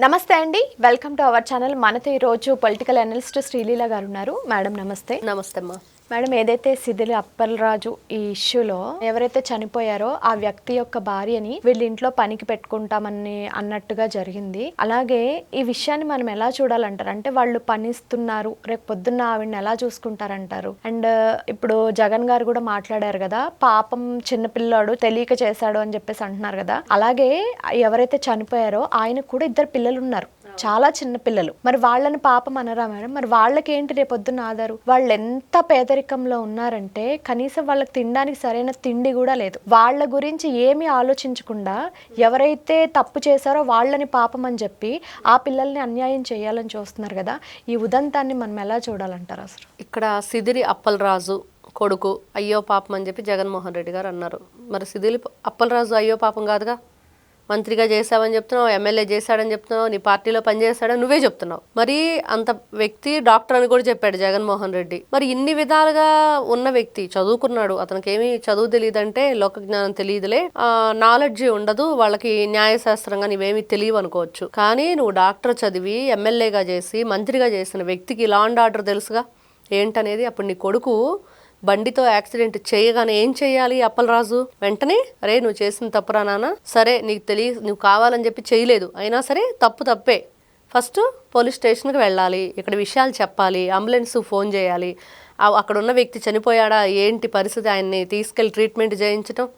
నమస్తే అండి, welcome to our channel. మనతో ఈరోజు పొలిటికల్ అనలిస్ట్ శ్రీలీల గారు ఉన్నారు. మేడం నమస్తే. నమస్తే అమ్మా. మేడం, ఏదైతే సిదిలి అప్పలరాజు ఈ ఇష్యూలో ఎవరైతే చనిపోయారో ఆ వ్యక్తి యొక్క భార్యని వీళ్ళ ఇంట్లో పనికి పెట్టుకుంటామని అన్నట్టుగా జరిగింది. అలాగే ఈ విషయాన్ని మనం ఎలా చూడాలంటారు? అంటే వాళ్ళు పనిస్తున్నారు, రేపు పొద్దున్న ఆవిడని ఎలా చూసుకుంటారంటారు? అండ్ ఇప్పుడు జగన్ గారు కూడా మాట్లాడారు కదా, పాపం చిన్నపిల్లాడు తెలియక చేశాడు అని చెప్పేసి అంటున్నారు కదా. అలాగే ఎవరైతే చనిపోయారో ఆయనకు కూడా 2 పిల్లలు ఉన్నారు, చాలా చిన్న పిల్లలు. మరి వాళ్ళని పాపం అనరా మేడం? మరి వాళ్ళకేంటి రేపొద్దున ఆధారు? వాళ్ళు ఎంత పేదరికంలో ఉన్నారంటే కనీసం వాళ్ళకి తినడానికి సరైన తిండి కూడా లేదు. వాళ్ళ గురించి ఏమీ ఆలోచించకుండా ఎవరైతే తప్పు చేశారో వాళ్ళని పాపం అని చెప్పి ఆ పిల్లల్ని అన్యాయం చేయాలని చూస్తున్నారు కదా. ఈ ఉదంతాన్ని మనం ఎలా చూడాలంటారు అసలు? ఇక్కడ సిదిరి అప్పలరాజు కొడుకు అయ్యో పాపం అని చెప్పి జగన్మోహన్ రెడ్డి గారు అన్నారు. మరి సిదిరి అప్పలరాజు అయ్యో పాపం కాదుగా. మంత్రిగా చేసావని చెప్తున్నావు, ఎమ్మెల్యే చేశాడని చెప్తున్నావు, నీ పార్టీలో పనిచేశాడని నువ్వే చెప్తున్నావు. మరి అంత వ్యక్తి డాక్టర్ అని కూడా చెప్పాడు జగన్మోహన్ రెడ్డి. మరి ఇన్ని విధాలుగా ఉన్న వ్యక్తి చదువుకున్నాడు, అతనికి ఏమీ చదువు తెలియదంటే లోక జ్ఞానం తెలియదులే, నాలెడ్జ్ ఉండదు వాళ్ళకి, న్యాయశాస్త్రంగా నీవేమీ తెలియవు అనుకోవచ్చు. కానీ నువ్వు డాక్టర్ చదివి ఎమ్మెల్యేగా చేసి మంత్రిగా చేసిన వ్యక్తికి లా అండ్ ఆర్డర్ తెలుసుగా ఏంటనేది. అప్పుడు నీ కొడుకు బండితో యాక్సిడెంట్ చేయగానే ఏం చేయాలి అప్పలరాజు? వెంటనే అరే నువ్వు చేసిన తప్పురా నాన్న, సరే నీకు నువ్వు కావాలని చెప్పి చేయలేదు, అయినా సరే తప్పే, ఫస్ట్ పోలీస్ స్టేషన్కి వెళ్ళాలి, ఇక్కడ విషయాలు చెప్పాలి, అంబులెన్స్ ఫోన్ చేయాలి, అక్కడ ఉన్న వ్యక్తి చనిపోయాడా ఏంటి పరిస్థితి, ఆయన్ని తీసుకెళ్ళి ట్రీట్మెంట్ చేయించడం,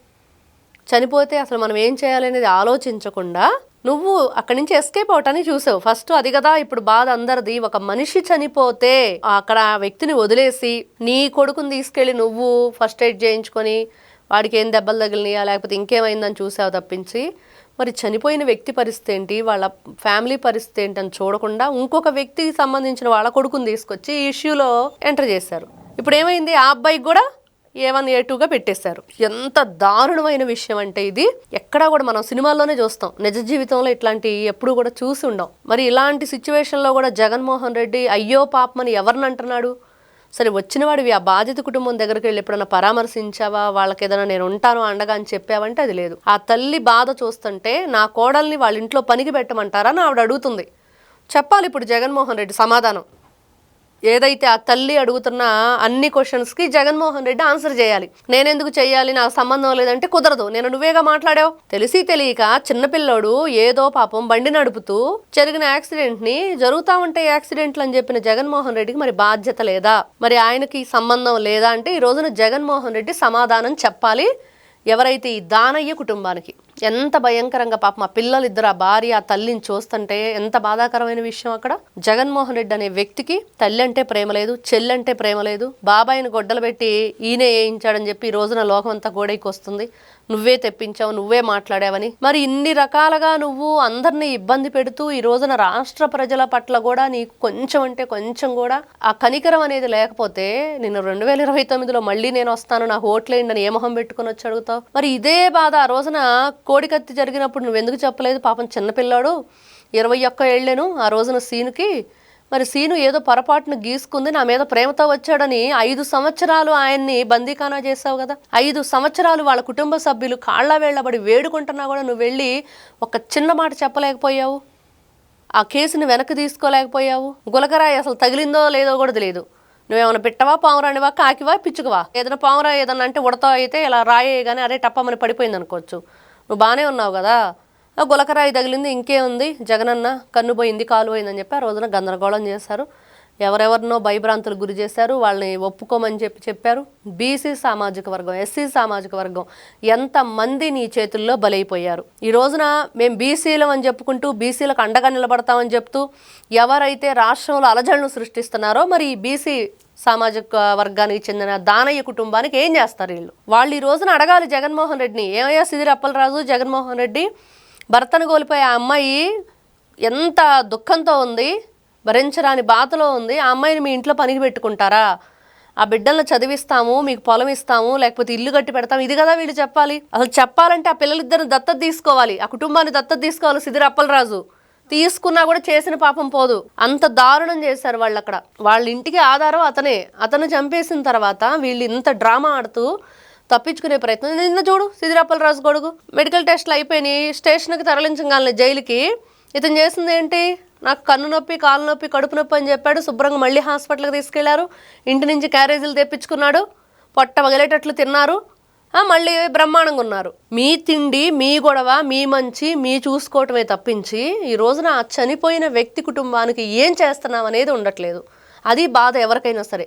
చనిపోతే అసలు మనం ఏం చేయాలి అనేది ఆలోచించకుండా నువ్వు అక్కడి నుంచి ఎస్కేప్ అవటాన్ని చూసావు. ఫస్ట్ అది కదా ఇప్పుడు బాధ అందరిది. ఒక మనిషి చనిపోతే అక్కడ ఆ వ్యక్తిని వదిలేసి నీ కొడుకుని తీసుకెళ్ళి నువ్వు ఫస్ట్ ఎయిడ్ చేయించుకొని వాడికి ఏం దెబ్బలు తగిలినాయా లేకపోతే ఇంకేమైందని చూసావు తప్పించి, మరి చనిపోయిన వ్యక్తి పరిస్థితి ఏంటి, వాళ్ళ ఫ్యామిలీ పరిస్థితి ఏంటి అని చూడకుండా ఇంకొక వ్యక్తికి సంబంధించిన వాళ్ళ కొడుకుని తీసుకొచ్చి ఈ ఇష్యూలో ఎంటర్ చేశారు. ఇప్పుడు ఏమైంది, ఆ అబ్బాయికి కూడా A1 A2గా పెట్టేశారు. ఎంత దారుణమైన విషయం అంటే ఇది ఎక్కడా కూడా మనం సినిమాల్లోనే చూస్తాం, నిజ జీవితంలో ఇట్లాంటి ఎప్పుడు కూడా చూసి ఉండం. మరి ఇలాంటి సిచ్యువేషన్లో కూడా జగన్మోహన్ రెడ్డి అయ్యో పాపమని ఎవరిని అంటున్నాడు? సరే వచ్చిన వాడివి ఆ బాధిత కుటుంబం దగ్గరికి వెళ్ళి ఎప్పుడన్నా పరామర్శించావా, వాళ్ళకి ఏదైనా నేను ఉంటాను అండగా అని చెప్పావంటే అది లేదు. ఆ తల్లి బాధ చూస్తుంటే నా కోడల్ని వాళ్ళ ఇంట్లో పనికి పెట్టమంటారా అని ఆవిడ అడుగుతుంది. చెప్పాలి ఇప్పుడు జగన్మోహన్ రెడ్డి సమాధానం. ఏదైతే ఆ తల్లి అడుగుతున్న అన్ని క్వశ్చన్స్కి జగన్మోహన్ రెడ్డి ఆన్సర్ చేయాలి. నేనెందుకు చేయాలి, నాకు సంబంధం లేదంటే కుదరదు, నువ్వేగా మాట్లాడావు. తెలిసి తెలియక చిన్నపిల్లోడు ఏదో పాపం బండి నడుపుతూ జరిగిన యాక్సిడెంట్ని జరుగుతూ ఉంటే యాక్సిడెంట్లు అని చెప్పిన జగన్మోహన్ రెడ్డికి మరి బాధ్యత లేదా, మరి ఆయనకి సంబంధం లేదా అంటే ఈ రోజున జగన్మోహన్ రెడ్డి సమాధానం చెప్పాలి. ఎవరైతే ఈ దానయ్య కుటుంబానికి ఎంత భయంకరంగా పాపం ఆ పిల్లలిద్దరు, ఆ భార్య, ఆ తల్లిని చూస్తుంటే ఎంత బాధాకరమైన విషయం. అక్కడ జగన్మోహన్ రెడ్డి అనే వ్యక్తికి తల్లి అంటే ప్రేమ లేదు, చెల్లంటే ప్రేమ లేదు, బాబాయిని గొడ్డలు పెట్టి ఈయనే వేయించాడని చెప్పి ఈ రోజున లోకం అంతా గోడైకి వస్తుంది. నువ్వే తెప్పించావు, నువ్వే మాట్లాడావని. మరి ఇన్ని రకాలుగా నువ్వు అందరినీ ఇబ్బంది పెడుతూ ఈ రోజున రాష్ట్ర ప్రజల పట్ల కూడా నీకు కొంచెం అంటే కొంచెం కూడా ఆ కనికరం అనేది లేకపోతే నిన్ను 2029లో మళ్ళీ నేను వస్తాను నాకు ఓట్లేయండి అని ఏ మొహం పెట్టుకుని వచ్చి అడుగుతావు? మరి ఇదే బాధ ఆ రోజున కోడికత్తి జరిగినప్పుడు నువ్వెందుకు చెప్పలేదు? పాపం చిన్నపిల్లాడు 21 ఏళ్ళేను ఆ రోజున సీనుకి. మరి సీను ఏదో పొరపాటును గీసుకుంది, నా మీద ప్రేమతో వచ్చాడని 5 సంవత్సరాలు ఆయన్ని బందీఖానా చేసావు కదా. 5 సంవత్సరాలు వాళ్ళ కుటుంబ సభ్యులు కాళ్ళ వేళ్లబడి వేడుకుంటున్నా కూడా నువ్వు వెళ్ళి ఒక చిన్న మాట చెప్పలేకపోయావు, ఆ కేసుని వెనక్కి తీసుకోలేకపోయావు. గులకరాయి అసలు తగిలిందో లేదో కూడా తెలియదు. నువ్వేమైనా పిట్టవా, పావురానివా, కాకివా, పిచ్చుకవా? ఏదైనా పావురా ఏదన్నా అంటే ఉడతా అయితే ఇలా రాయే కానీ అరే టప్పమని పడిపోయింది అనుకోవచ్చు. నువ్వు బాగానే ఉన్నావు కదా. గులకరాయి తగిలింది, ఇంకేముంది, జగనన్న కన్ను పోయింది, కాలు పోయిందని చెప్పి ఆ రోజున గందరగోళం చేశారు. ఎవరెవరినో భయభ్రాంతులకు గురి చేశారు, వాళ్ళని ఒప్పుకోమని చెప్పారు. బీసీ సామాజిక వర్గం, ఎస్సీ సామాజిక వర్గం ఎంతమంది నీ చేతుల్లో బలైపోయారు. ఈ రోజున మేము బీసీలం అని చెప్పుకుంటూ బీసీలకు అండగా నిలబడతామని చెప్తూ ఎవరైతే రాష్ట్రంలో అలజడును సృష్టిస్తున్నారో మరి ఈ బీసీ సామాజిక వర్గానికి చెందిన దానయ్య కుటుంబానికి ఏం చేస్తారు వీళ్ళు? వాళ్ళు ఈ రోజున అడగాలి జగన్మోహన్ రెడ్డిని, ఏమయ్యా సిదిరి అప్పలరాజు, జగన్మోహన్ రెడ్డి భర్తను కోల్పోయే ఆ అమ్మాయి ఎంత దుఃఖంతో ఉంది, భరించరాని బాధలో ఉంది, ఆ అమ్మాయిని మీ ఇంట్లో పనికి పెట్టుకుంటారా? ఆ బిడ్డలను చదివిస్తాము, మీకు పొలం ఇస్తాము, లేకపోతే ఇల్లు కట్టి పెడతాము, ఇది కదా వీళ్ళు చెప్పాలి. అసలు చెప్పాలంటే ఆ పిల్లలిద్దరిని దత్తత తీసుకోవాలి, ఆ కుటుంబాన్ని దత్తత తీసుకోవాలి సిదిరి అప్పలరాజు. తీసుకున్నా కూడా చేసిన పాపం పోదు, అంత దారుణం చేశారు వాళ్ళు. అక్కడ వాళ్ళ ఇంటికి ఆధారం అతను చంపేసిన తర్వాత వీళ్ళు ఇంత డ్రామా ఆడుతూ తప్పించుకునే ప్రయత్నం. నిన్న చూడు సిదిరి అప్పలరాజు కొడుకు మెడికల్ టెస్టులు అయిపోయినాయి, స్టేషన్కి తరలించగానే జైలుకి ఇతను చేసింది ఏంటి? నాకు కన్ను నొప్పి, కాలు నొప్పి, కడుపు నొప్పి అని చెప్పాడు. శుభ్రంగా మళ్ళీ హాస్పిటల్కి తీసుకెళ్లారు. ఇంటి నుంచి క్యారేజీలు తెప్పించుకున్నాడు. పొట్ట పగిలేటట్లు తిన్నారు. మళ్ళీ బ్రహ్మాండంగా ఉన్నారు. మీ తిండి, మీ గొడవ, మీ మంచి, మీ చూసుకోవటమే తప్పించి ఈ రోజున ఆ చనిపోయిన వ్యక్తి కుటుంబానికి ఏం చేస్తున్నాం అనేది ఉండట్లేదు. అది బాధ ఎవరికైనా సరే.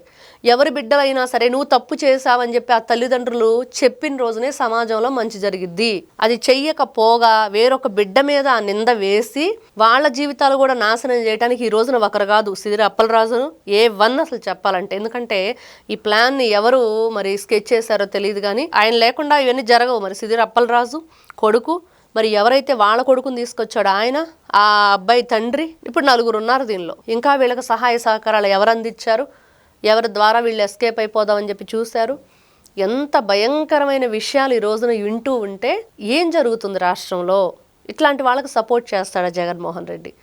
ఎవరి బిడ్డలైనా సరే నువ్వు తప్పు చేసావని చెప్పి ఆ తల్లిదండ్రులు చెప్పిన రోజునే సమాజంలో మంచి జరిగిద్ది. అది చెయ్యకపోగా వేరొక బిడ్డ మీద ఆ నింద వేసి వాళ్ళ జీవితాలు కూడా నాశనం చేయడానికి ఈ రోజున ఒకరు కాదు, సిదిరి అప్పలరాజును A1 అసలు చెప్పాలంటే. ఎందుకంటే ఈ ప్లాన్ని ఎవరు మరి స్కెచ్ చేశారో తెలియదు, కానీ ఆయన లేకుండా ఇవన్నీ జరగవు. మరి సిదిరి అప్పలరాజు కొడుకు, మరి ఎవరైతే వాళ్ళ కొడుకుని తీసుకొచ్చాడో ఆయన, ఆ అబ్బాయి తండ్రి, ఇప్పుడు 4 ఉన్నారు దీనిలో. ఇంకా వీళ్ళకి సహాయ సహకారాలు ఎవరు అందించారు, ఎవరి ద్వారా వీళ్ళు ఎస్కేప్ అయిపోదామని చెప్పి చూశారు. ఎంత భయంకరమైన విషయాలు ఈ రోజున వింటూ ఉంటే ఏం జరుగుతుంది రాష్ట్రంలో? ఇట్లాంటి వాళ్ళకి సపోర్ట్ చేస్తాడా జగన్మోహన్ రెడ్డి?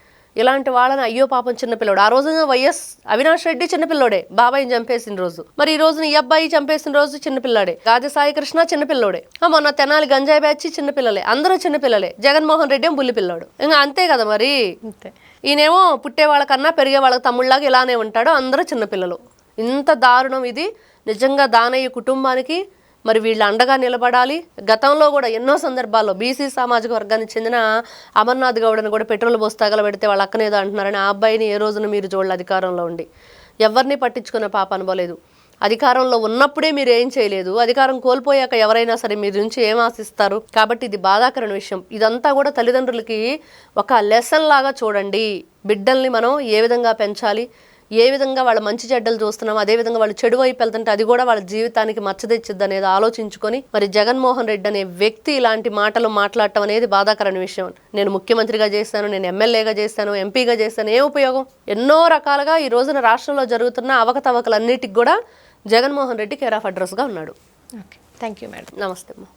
ఇలాంటి వాళ్ళని అయ్యో పాపం చిన్నపిల్లోడు. ఆ రోజున వైఎస్ అవినాష్ రెడ్డి చిన్నపిల్లోడే, బాబాయిని చంపేసిన రోజు. మరి ఈ రోజున ఈ అబ్బాయి చంపేసిన రోజు చిన్నపిల్లాడే. గాజ సాయి కృష్ణ చిన్నపిల్లోడే. మొన్న తెనాలి గంజాయి బ్యాచ్ చిన్నపిల్లలే. అందరూ చిన్నపిల్లలే. జగన్మోహన్ రెడ్డి ఏం బుల్లి పిల్లాడు. ఇంకా అంతే కదా మరి. ఈయనేమో పుట్టే వాళ్ళకన్నా పెరిగే వాళ్ళకి తమ్ముళ్ళలాగా ఇలానే ఉంటాడు. అందరూ చిన్నపిల్లలు. ఇంత దారుణం ఇది. నిజంగా దానయ్య కుటుంబానికి మరి వీళ్ళు అండగా నిలబడాలి. గతంలో కూడా ఎన్నో సందర్భాల్లో బీసీ సామాజిక వర్గానికి చెందిన అమర్నాథ్ గౌడని కూడా పెట్రోల్ పోసి తగలబెడితే వాళ్ళ అక్కనేదో అంటున్నారని, ఆ అబ్బాయిని ఏ రోజున మీరు చూడాలి అధికారంలో ఉండి? ఎవరిని పట్టించుకునే పాప అనుకోలేదు. అధికారంలో ఉన్నప్పుడే మీరు ఏం చేయలేదు. అధికారం కోల్పోయాక ఎవరైనా సరే మీరు నుంచి ఏం ఆశిస్తారు? కాబట్టి ఇది బాధాకరమైన విషయం. ఇదంతా కూడా తల్లిదండ్రులకి ఒక లెసన్ లాగా చూడండి. బిడ్డల్ని మనం ఏ విధంగా పెంచాలి, ఏ విధంగా వాళ్ళ మంచి చెడ్డలు చూస్తున్నాం, అదేవిధంగా వాళ్ళు చెడు వైపు వెళ్తుంటే అది కూడా వాళ్ళ జీవితానికి మచ్చదెచ్చిద్ది అనేది ఆలోచించుకొని మరి జగన్మోహన్ రెడ్డి అనే వ్యక్తి ఇలాంటి మాటలు మాట్లాడటం అనేది బాధాకరమైన విషయం. నేను ముఖ్యమంత్రిగా చేశాను, నేను ఎమ్మెల్యేగా చేశాను, ఎంపీగా చేశాను, ఏం ఉపయోగం? ఎన్నో రకాలుగా ఈ రోజున రాష్ట్రంలో జరుగుతున్న అవకతవకలన్నిటికి కూడా జగన్మోహన్ రెడ్డి కేర్ ఆఫ్ అడ్రస్గా ఉన్నాడు. Okay, thank you madam. నమస్తే అమ్మా.